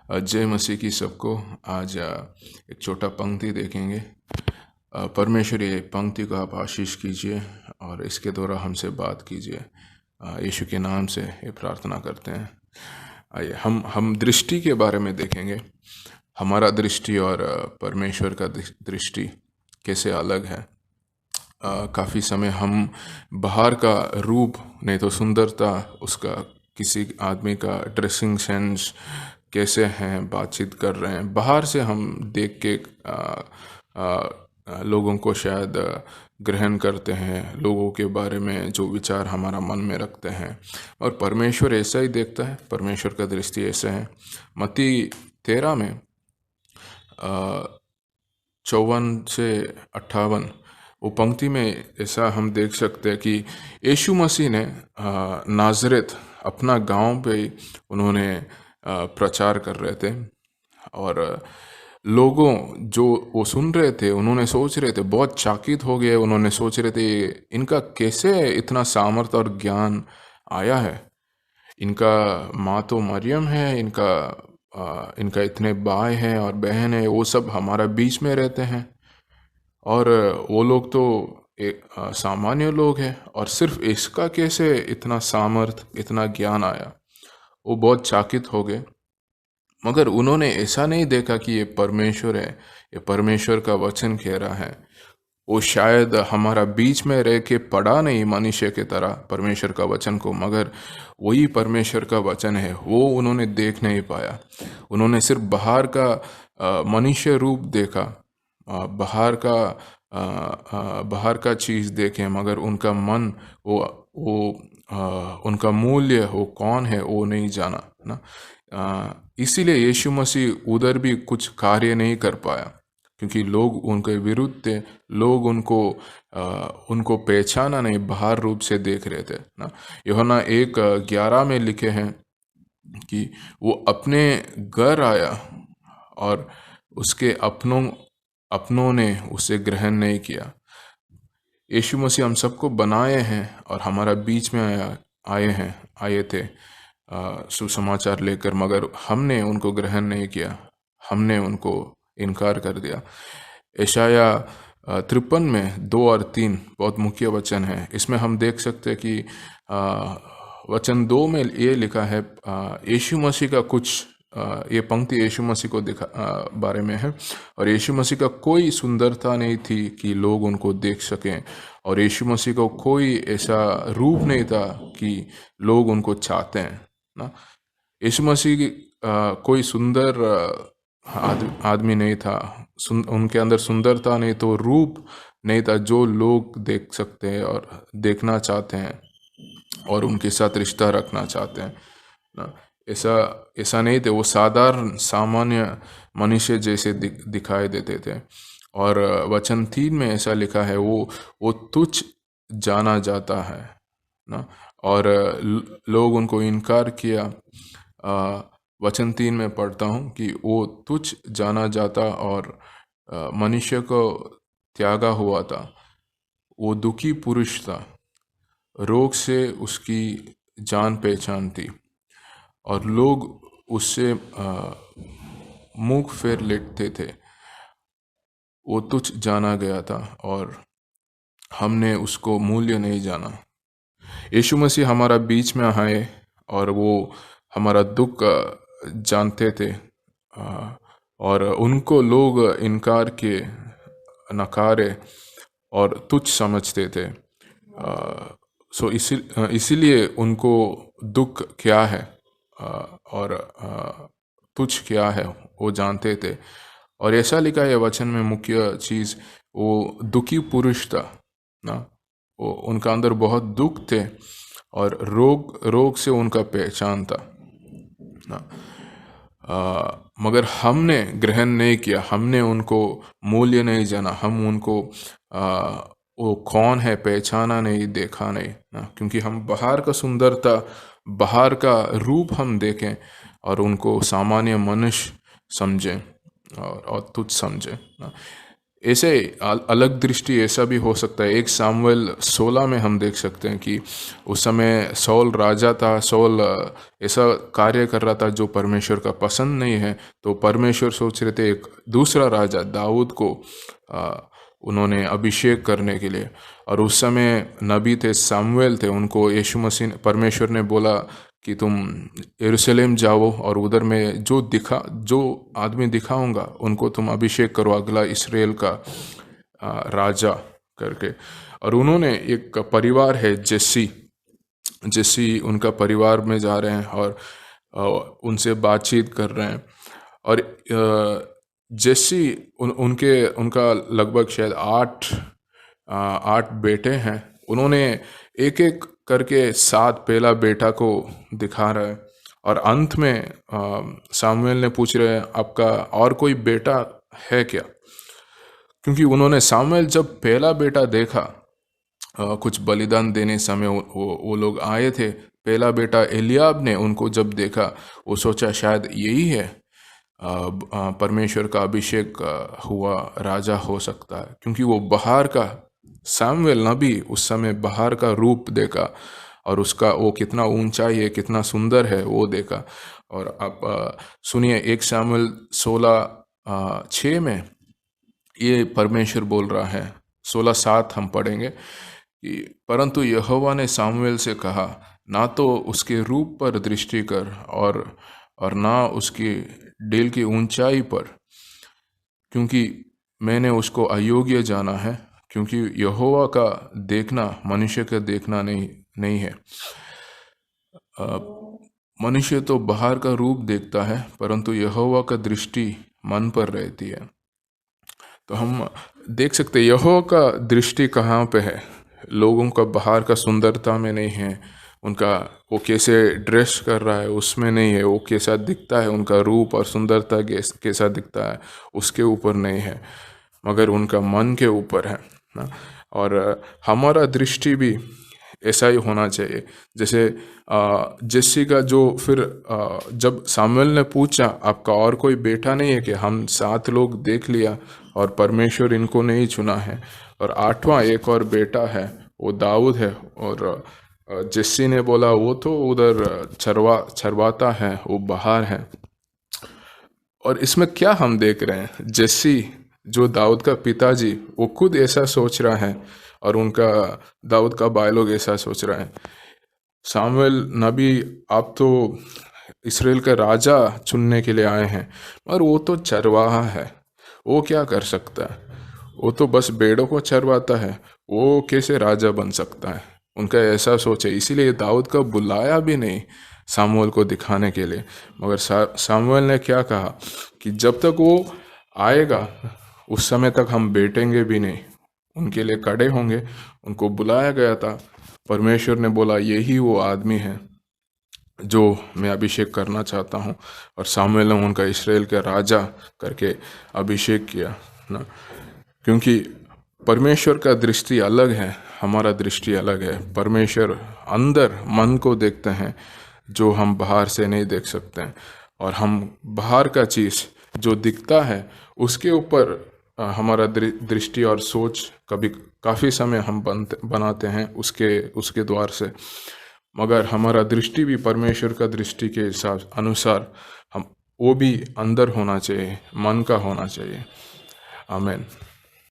जय मसीह की सबको। आज एक छोटा पंक्ति देखेंगे। परमेश्वर ये पंक्ति को आप आशीष कीजिए और इसके द्वारा हमसे बात कीजिए। यीशु के नाम से ये प्रार्थना करते हैं। आइए हम दृष्टि के बारे में देखेंगे। हमारा दृष्टि और परमेश्वर का दृष्टि कैसे अलग है। काफ़ी समय हम बाहर का रूप, नहीं तो सुंदरता, उसका किसी आदमी का ड्रेसिंग सेंस कैसे हैं, बातचीत कर रहे हैं, बाहर से हम देख के लोगों को शायद ग्रहण करते हैं, लोगों के बारे में जो विचार हमारा मन में रखते हैं। और परमेश्वर ऐसा ही देखता है, परमेश्वर का दृष्टि ऐसा है। मत्ती 13 में 54 से 58 वो पंक्ति में ऐसा हम देख सकते हैं कि यीशु मसीह ने नाज़रेत अपना गांव पे उन्होंने प्रचार कर रहे थे। और लोगों जो वो सुन रहे थे, उन्होंने सोच रहे थे, बहुत चकित हो गए। उन्होंने सोच रहे थे इनका कैसे इतना सामर्थ्य और ज्ञान आया है। इनका माँ तो मरियम है, इनका इतने भाई हैं और बहन है, वो सब हमारा बीच में रहते हैं और वो लोग तो एक सामान्य लोग हैं, और सिर्फ इसका कैसे इतना सामर्थ, इतना ज्ञान आया। वो बहुत चकित हो गए। मगर उन्होंने ऐसा नहीं देखा कि ये परमेश्वर है, ये परमेश्वर का वचन कह रहा है। वो शायद हमारा बीच में रह के पढ़ा नहीं मनुष्य की तरह परमेश्वर का वचन को, मगर वही परमेश्वर का वचन है, वो उन्होंने देख नहीं पाया। उन्होंने सिर्फ मनुष्य रूप देखा, बाहर का चीज़ देखे, मगर उनका मन, उनका मूल्य, वो कौन है, वो नहीं जाना ना। इसीलिए यीशु मसीह उधर भी कुछ कार्य नहीं कर पाया, क्योंकि लोग उनके विरुद्ध थे। लोग उनको पहचाना नहीं, बाहर रूप से देख रहे थे ना। यूहन्ना 1:11 में लिखे हैं कि वो अपने घर आया और उसके अपनों ने उसे ग्रहण नहीं किया। यीशु मसीह हम सबको बनाए हैं और हमारा बीच में आए थे सुसमाचार लेकर, मगर हमने उनको ग्रहण नहीं किया, हमने उनको इनकार कर दिया। यशाया 53 में 2 और 3 बहुत मुख्य वचन है। इसमें हम देख सकते हैं कि वचन 2 में ये लिखा है, यीशु मसीह का कुछ ये पंक्ति यीशु मसीह को बारे में है। और यीशु मसीह का कोई सुंदरता नहीं थी कि लोग उनको देख सकें, और यीशु मसीह को कोई ऐसा रूप नहीं था कि लोग उनको चाहते हैं ना। यीशु मसीह कोई सुंदर आदमी नहीं था, उनके अंदर सुंदरता नहीं तो रूप नहीं था जो लोग देख सकते हैं और देखना चाहते हैं और उनके साथ रिश्ता रखना चाहते हैं ना। ऐसा नहीं थे। वो साधारण सामान्य मनुष्य जैसे दिखाई देते थे। और वचन 3 में ऐसा लिखा है, वो तुच्छ जाना जाता है ना, और लोग उनको इनकार किया। वचन 3 में पढ़ता हूँ कि वो तुच्छ जाना जाता और मनुष्य को त्यागा हुआ था। वो दुखी पुरुष था, रोग से उसकी जान पहचान थी, और लोग उससे मुख फेर लेटते थे। वो तुच्छ जाना गया था और हमने उसको मूल्य नहीं जाना। यीशु मसीह हमारा बीच में आए और वो हमारा दुख जानते थे, और उनको लोग इनकार के, नकारे और तुच्छ समझते थे। इसीलिए उनको दुख क्या है और तुच्छ क्या है वो जानते थे। और ऐसा लिखा है वचन में, मुख्य चीज़, वो दुखी पुरुष था ना। वो उनका अंदर बहुत दुख थे और रोग से उनका पहचान था ना। मगर हमने ग्रहण नहीं किया, हमने उनको मूल्य नहीं जाना, हम उनको वो कौन है पहचाना नहीं, देखा नहीं ना। क्योंकि हम बाहर का सुंदरता, बाहर का रूप हम देखें और उनको सामान्य मनुष्य समझें और तुच्छ समझें ना। ऐसे अलग दृष्टि ऐसा भी हो सकता है। 1 सामुएल 16 में हम देख सकते हैं कि उस समय सौल राजा था। सौल ऐसा कार्य कर रहा था जो परमेश्वर का पसंद नहीं है, तो परमेश्वर सोच रहे थे एक दूसरा राजा दाऊद को उन्होंने अभिषेक करने के लिए। और उस समय नबी थे, सामुएल थे, उनको यीशु मसीह परमेश्वर ने बोला कि तुम यरूशलेम जाओ और उधर में जो आदमी दिखाऊंगा उनको तुम अभिषेक करो अगला इस्राएल का राजा करके। और उन्होंने एक परिवार है जेसी उनका परिवार में जा रहे हैं और उनसे बातचीत कर रहे हैं। और जेसी उनका लगभग शायद 8 बेटे हैं। उन्होंने एक एक करके 7 पहला बेटा को दिखा रहा है। और अंत में सामुएल ने पूछ रहे हैं आपका और कोई बेटा है क्या, क्योंकि उन्होंने सामुएल जब पहला बेटा देखा कुछ बलिदान देने समय वो लोग आए थे, पहला बेटा एलियाब ने उनको जब देखा वो सोचा शायद यही है परमेश्वर का अभिषेक हुआ राजा हो सकता है, क्योंकि वो बाहर का सामुएल नबी उस समय बाहर का रूप देखा और उसका वो कितना ऊंचाई है, कितना सुंदर है वो देखा। और आप सुनिए 1 सामुएल 16:6 में ये परमेश्वर बोल रहा है। 16:7 हम पढ़ेंगे कि परंतु यहोवा ने सामुएल से कहा, ना तो उसके रूप पर दृष्टि कर और ना उसकी डेल की ऊंचाई पर, क्योंकि मैंने उसको अयोग्य जाना है, क्योंकि यहोवा का देखना मनुष्य का देखना नहीं है। मनुष्य तो बाहर का रूप देखता है, परंतु यहोवा का दृष्टि मन पर रहती है। तो हम देख सकते यहोवा का दृष्टि कहाँ पे है। लोगों का बाहर का सुंदरता में नहीं है, उनका वो कैसे ड्रेस कर रहा है उसमें नहीं है, वो कैसा दिखता है, उनका रूप और सुंदरता कैसा दिखता है उसके ऊपर नहीं है, मगर उनका मन के ऊपर है ना। और हमारा दृष्टि भी ऐसा ही होना चाहिए। जैसे जेसी का जो फिर जब सामुएल ने पूछा आपका और कोई बेटा नहीं है कि हम 7 लोग देख लिया और परमेश्वर इनको नहीं चुना है, और 8वां एक और बेटा है वो दाऊद है। और जेसी ने बोला वो तो उधर चरवाता है, वो बाहर है। और इसमें क्या हम देख रहे हैं, जेसी जो दाऊद का पिताजी वो खुद ऐसा सोच रहा है और उनका दाऊद का भाई लोग ऐसा सोच रहा है। सामुएल नबी आप तो इसराइल का राजा चुनने के लिए आए हैं, और वो तो चरवाहा है, वो क्या कर सकता है, वो तो बस भेड़ों को चरवाता है, वो कैसे राजा बन सकता है। उनका ऐसा सोच है, इसीलिए दाऊद का बुलाया भी नहीं सामुएल को दिखाने के लिए। मगर सामुएल ने क्या कहा कि जब तक वो आएगा उस समय तक हम बैठेंगे भी नहीं, उनके लिए खड़े होंगे। उनको बुलाया गया था, परमेश्वर ने बोला यही वो आदमी है जो मैं अभिषेक करना चाहता हूँ। और सामुएल ने उनका इस्राएल का राजा करके अभिषेक किया ना, क्योंकि परमेश्वर का दृष्टि अलग है, हमारा दृष्टि अलग है। परमेश्वर अंदर मन को देखते हैं जो हम बाहर से नहीं देख सकते हैं, और हम बाहर का चीज़ जो दिखता है उसके ऊपर हमारा दृष्टि और सोच कभी काफ़ी समय हम बनाते हैं उसके द्वार से। मगर हमारा दृष्टि भी परमेश्वर का दृष्टि के हिसाब अनुसार हम वो भी अंदर होना चाहिए, मन का होना चाहिए। आमीन।